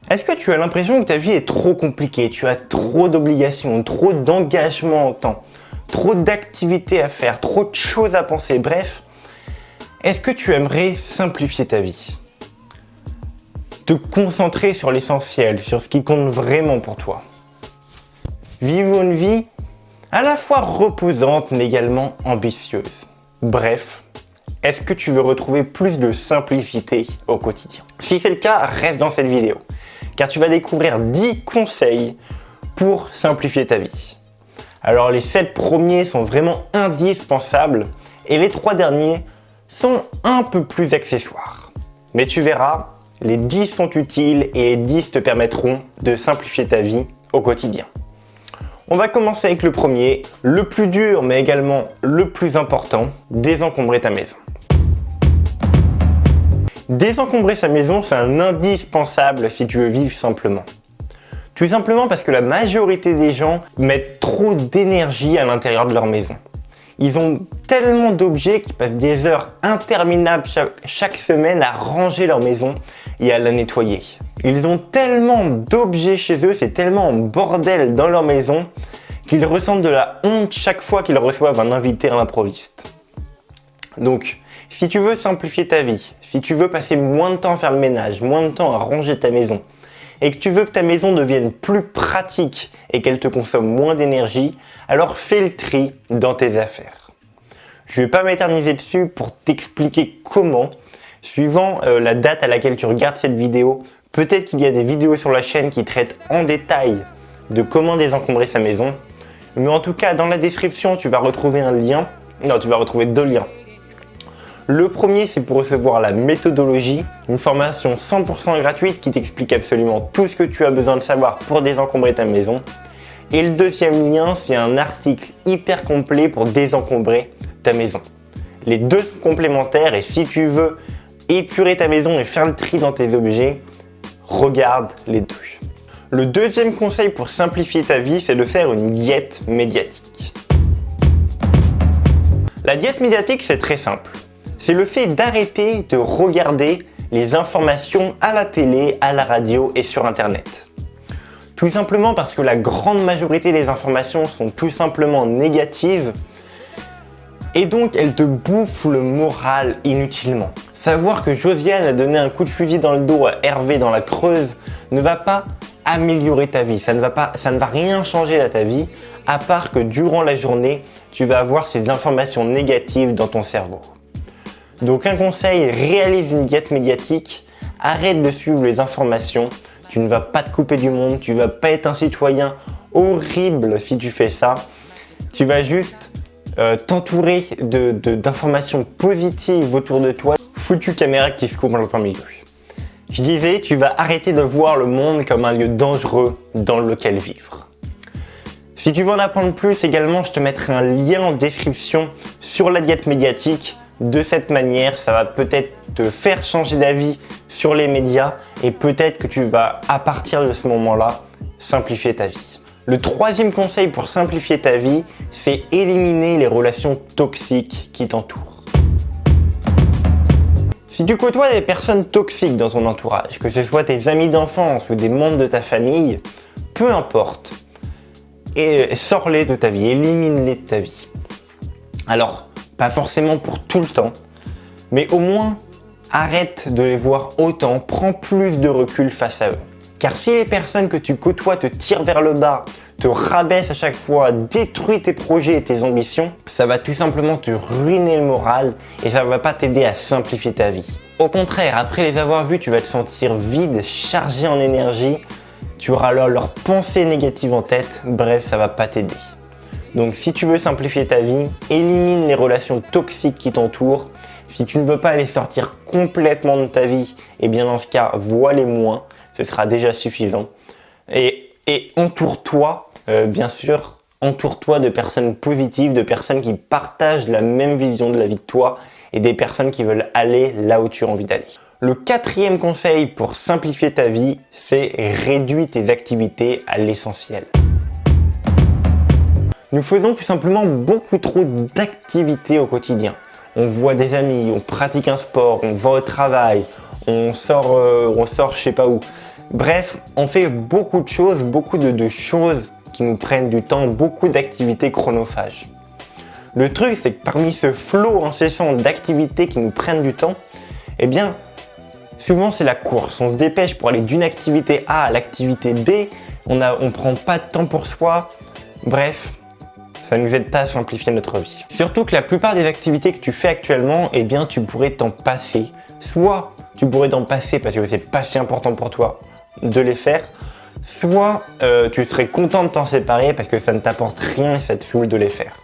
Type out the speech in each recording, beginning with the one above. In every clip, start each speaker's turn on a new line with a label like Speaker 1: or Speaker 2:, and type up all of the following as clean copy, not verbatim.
Speaker 1: Est-ce que tu as l'impression que ta vie est trop compliquée, tu as trop d'obligations, trop d'engagement en temps, trop d'activités à faire, trop de choses à penser, bref, est-ce que tu aimerais simplifier ta vie? Te concentrer sur l'essentiel, sur ce qui compte vraiment pour toi. Vivre une vie à la fois reposante mais également ambitieuse. Bref, est-ce que tu veux retrouver plus de simplicité au quotidien? Si c'est le cas, reste dans cette vidéo, car tu vas découvrir 10 conseils pour simplifier ta vie. Alors les 7 premiers sont vraiment indispensables et les 3 derniers sont un peu plus accessoires. Mais tu verras, les 10 sont utiles et les 10 te permettront de simplifier ta vie au quotidien. On va commencer avec le premier, le plus dur mais également le plus important, désencombrer ta maison. Désencombrer sa maison, c'est un indispensable si tu veux vivre simplement. Tout simplement parce que la majorité des gens mettent trop d'énergie à l'intérieur de leur maison. Ils ont tellement d'objets qu'ils passent des heures interminables chaque semaine à ranger leur maison et à la nettoyer. Ils ont tellement d'objets chez eux, c'est tellement en bordel dans leur maison qu'ils ressentent de la honte chaque fois qu'ils reçoivent un invité à l'improviste. Donc, si tu veux simplifier ta vie, si tu veux passer moins de temps à faire le ménage, moins de temps à ranger ta maison, et que tu veux que ta maison devienne plus pratique et qu'elle te consomme moins d'énergie, alors fais le tri dans tes affaires. Je ne vais pas m'éterniser dessus pour t'expliquer comment, suivant la date à laquelle tu regardes cette vidéo, peut-être qu'il y a des vidéos sur la chaîne qui traitent en détail de comment désencombrer sa maison, mais en tout cas dans la description tu vas retrouver un lien, non tu vas retrouver 2 liens. Le premier, c'est pour recevoir la méthodologie, une formation 100% gratuite qui t'explique absolument tout ce que tu as besoin de savoir pour désencombrer ta maison. Et le deuxième lien, c'est un article hyper complet pour désencombrer ta maison. Les deux sont complémentaires et si tu veux épurer ta maison et faire le tri dans tes objets, regarde les deux. Le deuxième conseil pour simplifier ta vie, c'est de faire une diète médiatique. La diète médiatique, c'est très simple. C'est le fait d'arrêter de regarder les informations à la télé, à la radio et sur internet. Tout simplement parce que la grande majorité des informations sont tout simplement négatives et donc elles te bouffent le moral inutilement. Savoir que Josiane a donné un coup de fusil dans le dos à Hervé dans la Creuse ne va pas améliorer ta vie, ça ne va rien changer à ta vie à part que durant la journée, tu vas avoir ces informations négatives dans ton cerveau. Donc un conseil, réalise une diète médiatique, arrête de suivre les informations, tu ne vas pas te couper du monde, tu ne vas pas être un citoyen horrible si tu fais ça, tu vas juste t'entourer d'informations positives autour de toi, foutu caméra qui se coupe en plein milieu. Je disais, tu vas arrêter de voir le monde comme un lieu dangereux dans lequel vivre. Si tu veux en apprendre plus également, je te mettrai un lien en description sur la diète médiatique. De cette manière, ça va peut-être te faire changer d'avis sur les médias et peut-être que tu vas, à partir de ce moment-là, simplifier ta vie. Le troisième conseil pour simplifier ta vie, c'est éliminer les relations toxiques qui t'entourent. Si tu côtoies des personnes toxiques dans ton entourage, que ce soit tes amis d'enfance ou des membres de ta famille, peu importe, et sors-les de ta vie, élimine-les de ta vie. Alors, pas forcément pour tout le temps, mais au moins arrête de les voir autant, prends plus de recul face à eux. Car si les personnes que tu côtoies te tirent vers le bas, te rabaissent à chaque fois, détruisent tes projets et tes ambitions, ça va tout simplement te ruiner le moral et ça ne va pas t'aider à simplifier ta vie. Au contraire, après les avoir vus, tu vas te sentir vide, chargé en énergie, tu auras alors leurs pensées négatives en tête, bref, ça ne va pas t'aider. Donc si tu veux simplifier ta vie, élimine les relations toxiques qui t'entourent. Si tu ne veux pas les sortir complètement de ta vie, et bien dans ce cas, vois-les moins, ce sera déjà suffisant. Et entoure-toi, bien sûr, entoure-toi de personnes positives, de personnes qui partagent la même vision de la vie que toi et des personnes qui veulent aller là où tu as envie d'aller. Le quatrième conseil pour simplifier ta vie, c'est réduire tes activités à l'essentiel. Nous faisons tout simplement beaucoup trop d'activités au quotidien. On voit des amis, on pratique un sport, on va au travail, on sort je sais pas où. Bref, on fait beaucoup de choses, beaucoup de choses qui nous prennent du temps, beaucoup d'activités chronophages. Le truc, c'est que parmi ce flot incessant d'activités qui nous prennent du temps, eh bien, souvent c'est la course. On se dépêche pour aller d'une activité A à l'activité B, on prend pas de temps pour soi. Bref, ça ne nous aide pas à simplifier notre vie. Surtout que la plupart des activités que tu fais actuellement, eh bien, tu pourrais t'en passer. Soit tu pourrais t'en passer parce que c'est pas si important pour toi de les faire, soit tu serais content de t'en séparer parce que ça ne t'apporte rien et ça te saoule de les faire.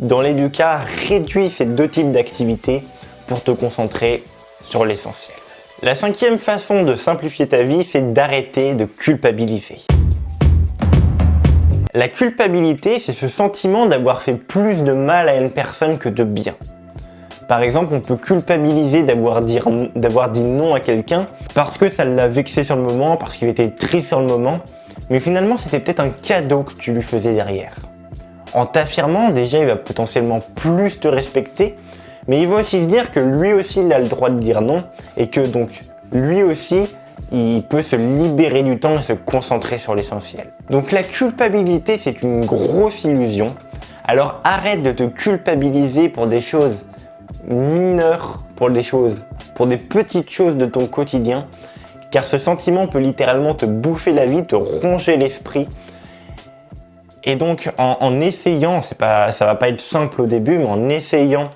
Speaker 1: Dans les deux cas, réduis ces deux types d'activités pour te concentrer sur l'essentiel. La cinquième façon de simplifier ta vie, c'est d'arrêter de culpabiliser. La culpabilité, c'est ce sentiment d'avoir fait plus de mal à une personne que de bien. Par exemple, on peut culpabiliser d'avoir dit non à quelqu'un parce que ça l'a vexé sur le moment, parce qu'il était triste sur le moment, mais finalement c'était peut-être un cadeau que tu lui faisais derrière. En t'affirmant, déjà il va potentiellement plus te respecter, mais il va aussi se dire que lui aussi il a le droit de dire non, et que donc lui aussi il peut se libérer du temps et se concentrer sur l'essentiel. Donc la culpabilité, c'est une grosse illusion, alors arrête de te culpabiliser pour des choses mineures, pour des petites choses de ton quotidien, car ce sentiment peut littéralement te bouffer la vie, te ronger l'esprit. Et donc en essayant, ça va pas être simple au début, mais en essayant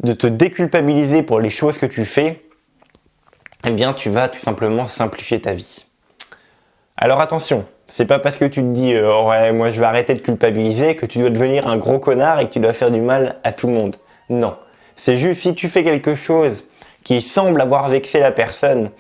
Speaker 1: de te déculpabiliser pour les choses que tu fais, eh bien tu vas tout simplement simplifier ta vie. Alors attention, c'est pas parce que tu te dis ouais, moi je vais arrêter de culpabiliser que tu dois devenir un gros connard et que tu dois faire du mal à tout le monde. Non, c'est juste si tu fais quelque chose qui semble avoir vexé la personne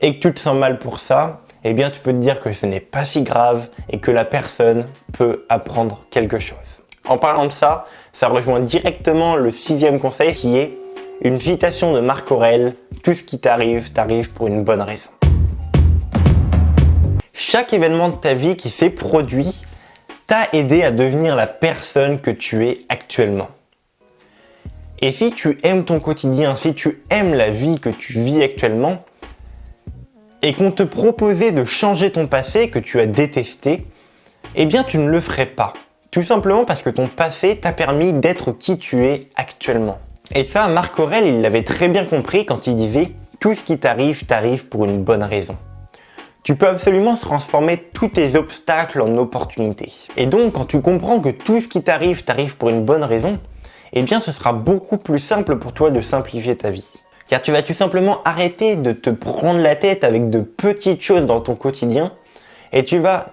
Speaker 1: et que tu te sens mal pour ça, eh bien tu peux te dire que ce n'est pas si grave et que la personne peut apprendre quelque chose. En parlant de ça, ça rejoint directement le 6e conseil qui est une citation de Marc Aurèle, tout ce qui t'arrive pour une bonne raison. Chaque événement de ta vie qui s'est produit t'a aidé à devenir la personne que tu es actuellement. Et si tu aimes ton quotidien, si tu aimes la vie que tu vis actuellement, et qu'on te proposait de changer ton passé que tu as détesté, eh bien tu ne le ferais pas. Tout simplement parce que ton passé t'a permis d'être qui tu es actuellement. Et ça, Marc Aurèle, il l'avait très bien compris quand il disait « Tout ce qui t'arrive pour une bonne raison ». Tu peux absolument transformer tous tes obstacles en opportunités. Et donc, quand tu comprends que tout ce qui t'arrive pour une bonne raison, eh bien ce sera beaucoup plus simple pour toi de simplifier ta vie. Car tu vas tout simplement arrêter de te prendre la tête avec de petites choses dans ton quotidien et tu vas,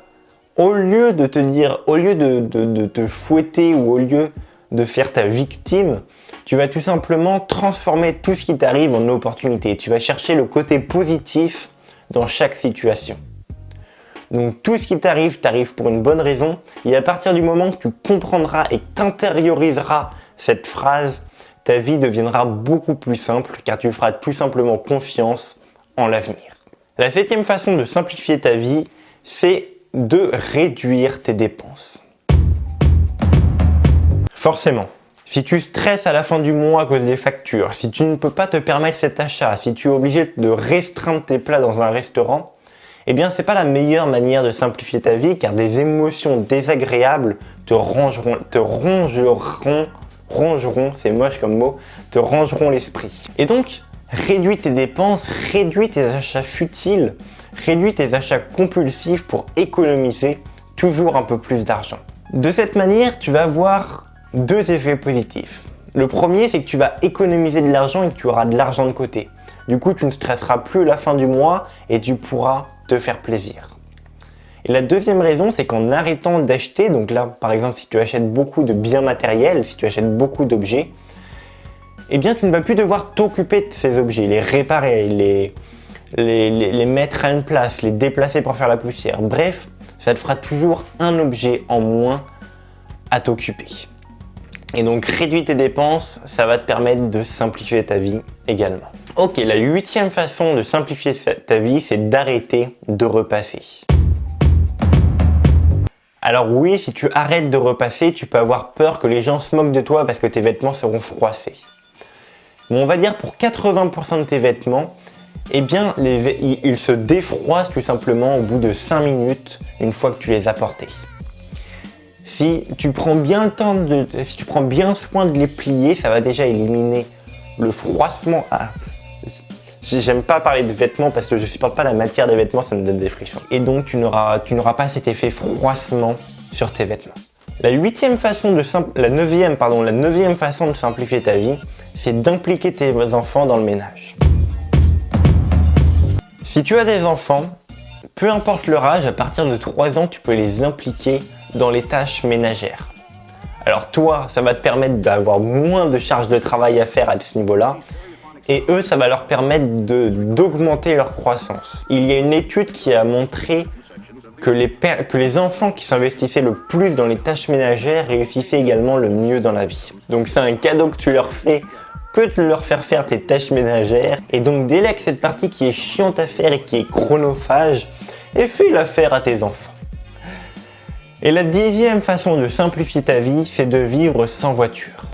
Speaker 1: au lieu de te fouetter ou au lieu de faire ta victime, tu vas tout simplement transformer tout ce qui t'arrive en opportunité. Tu vas chercher le côté positif dans chaque situation. Donc tout ce qui t'arrive pour une bonne raison, et à partir du moment que tu comprendras et t'intérioriseras cette phrase, ta vie deviendra beaucoup plus simple car tu feras tout simplement confiance en l'avenir. La 7e façon de simplifier ta vie, c'est de réduire tes dépenses. Forcément, si tu stresses à la fin du mois à cause des factures, si tu ne peux pas te permettre cet achat, si tu es obligé de restreindre tes plats dans un restaurant, eh bien c'est pas la meilleure manière de simplifier ta vie car des émotions désagréables te rongeront, c'est moche comme mot, te rangeront l'esprit. Et donc, réduis tes dépenses, réduis tes achats futiles, réduis tes achats compulsifs pour économiser toujours un peu plus d'argent. De cette manière, tu vas avoir 2 effets positifs. Le premier, c'est que tu vas économiser de l'argent et que tu auras de l'argent de côté. Du coup, tu ne stresseras plus la fin du mois et tu pourras te faire plaisir. Et la 2e raison, c'est qu'en arrêtant d'acheter, donc là par exemple si tu achètes beaucoup de biens matériels, si tu achètes beaucoup d'objets, eh bien tu ne vas plus devoir t'occuper de ces objets, les réparer, les mettre à une place, les déplacer pour faire la poussière. Bref, ça te fera toujours un objet en moins à t'occuper. Et donc réduire tes dépenses, ça va te permettre de simplifier ta vie également. Ok, la 8e façon de simplifier ta vie, c'est d'arrêter de repasser. Alors oui, si tu arrêtes de repasser, tu peux avoir peur que les gens se moquent de toi parce que tes vêtements seront froissés. Mais on va dire pour 80% de tes vêtements, eh bien ils se défroissent tout simplement au bout de 5 minutes une fois que tu les as portés. Si tu prends bien soin de les plier, ça va déjà éliminer le froissement. J'aime pas parler de vêtements parce que je supporte pas la matière des vêtements, ça me donne des frissons. Et donc tu n'auras pas cet effet froissement sur tes vêtements. La neuvième façon de simplifier ta vie, c'est d'impliquer tes enfants dans le ménage. Si tu as des enfants, peu importe leur âge, à partir de 3 ans, tu peux les impliquer dans les tâches ménagères. Alors toi, ça va te permettre d'avoir moins de charges de travail à faire à ce niveau-là, et eux, ça va leur permettre d'augmenter leur croissance. Il y a une étude qui a montré que les enfants qui s'investissaient le plus dans les tâches ménagères réussissaient également le mieux dans la vie. Donc c'est un cadeau que tu leur fais que de leur faire faire tes tâches ménagères. Et donc délègue cette partie qui est chiante à faire et qui est chronophage et fais-la faire à tes enfants. Et la 10e façon de simplifier ta vie, c'est de vivre sans voiture.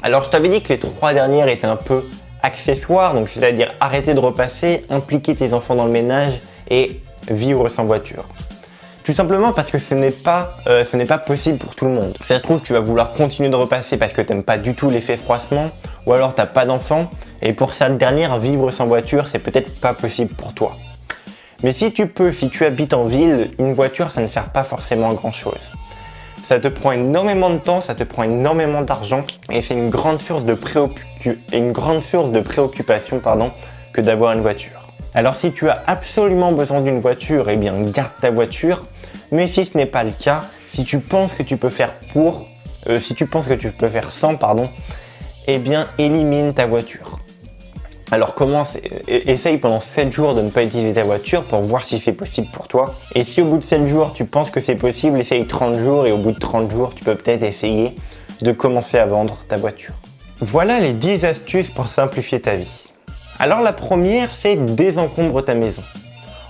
Speaker 1: Alors je t'avais dit que les 3 dernières étaient un peu accessoires, donc c'est-à-dire arrêter de repasser, impliquer tes enfants dans le ménage et vivre sans voiture. Tout simplement parce que ce n'est pas possible pour tout le monde. Si ça se trouve, tu vas vouloir continuer de repasser parce que tu n'aimes pas du tout l'effet froissement, ou alors tu n'as pas d'enfant, et pour cette dernière, vivre sans voiture, c'est peut-être pas possible pour toi. Mais si tu habites en ville, une voiture, ça ne sert pas forcément à grand chose. Ça te prend énormément de temps, ça te prend énormément d'argent, et c'est une grande source de préoccupation que d'avoir une voiture. Alors si tu as absolument besoin d'une voiture, eh bien garde ta voiture, mais si ce n'est pas le cas, si tu penses que tu peux faire sans, eh bien élimine ta voiture. Alors essaye pendant 7 jours de ne pas utiliser ta voiture pour voir si c'est possible pour toi. Et si au bout de 7 jours tu penses que c'est possible, essaye 30 jours et au bout de 30 jours tu peux peut-être essayer de commencer à vendre ta voiture. Voilà les 10 astuces pour simplifier ta vie. Alors la première, c'est désencombre ta maison.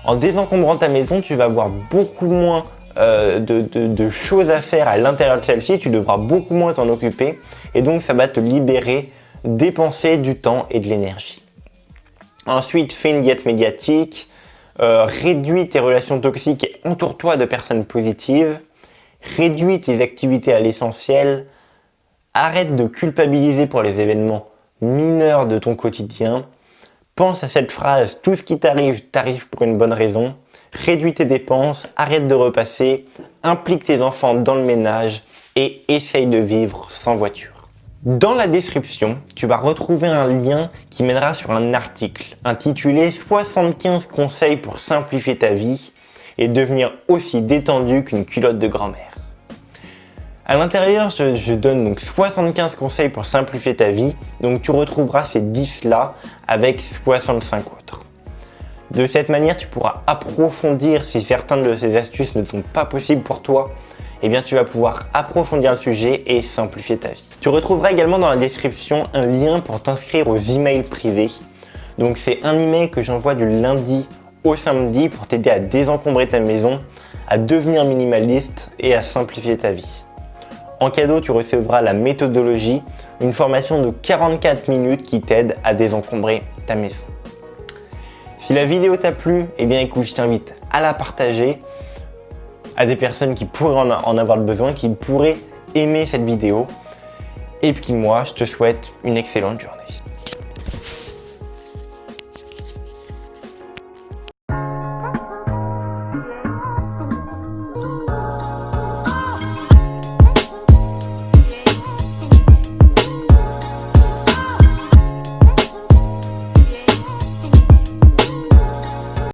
Speaker 1: En désencombrant ta maison, tu vas avoir beaucoup moins de choses à faire à l'intérieur de celle-ci, tu devras beaucoup moins t'en occuper et donc ça va te libérer, dépenser du temps et de l'énergie. Ensuite, fais une diète médiatique, réduis tes relations toxiques et entoure-toi de personnes positives, réduis tes activités à l'essentiel, arrête de culpabiliser pour les événements mineurs de ton quotidien, pense à cette phrase « tout ce qui t'arrive, t'arrive pour une bonne raison », réduis tes dépenses, arrête de repasser, implique tes enfants dans le ménage et essaye de vivre sans voiture. Dans la description, tu vas retrouver un lien qui mènera sur un article intitulé « 75 conseils pour simplifier ta vie et devenir aussi détendu qu'une culotte de grand-mère ». À l'intérieur, je donne donc 75 conseils pour simplifier ta vie, donc tu retrouveras ces 10-là avec 65 autres. De cette manière, tu pourras approfondir si certaines de ces astuces ne sont pas possibles pour toi, eh bien tu vas pouvoir approfondir le sujet et simplifier ta vie. Tu retrouveras également dans la description un lien pour t'inscrire aux emails privés. Donc c'est un email que j'envoie du lundi au samedi pour t'aider à désencombrer ta maison, à devenir minimaliste et à simplifier ta vie. En cadeau, tu recevras la méthodologie, une formation de 44 minutes qui t'aide à désencombrer ta maison. Si la vidéo t'a plu, eh bien écoute, je t'invite à la partager à des personnes qui pourraient en avoir le besoin, qui pourraient aimer cette vidéo. Et puis moi, je te souhaite une excellente journée.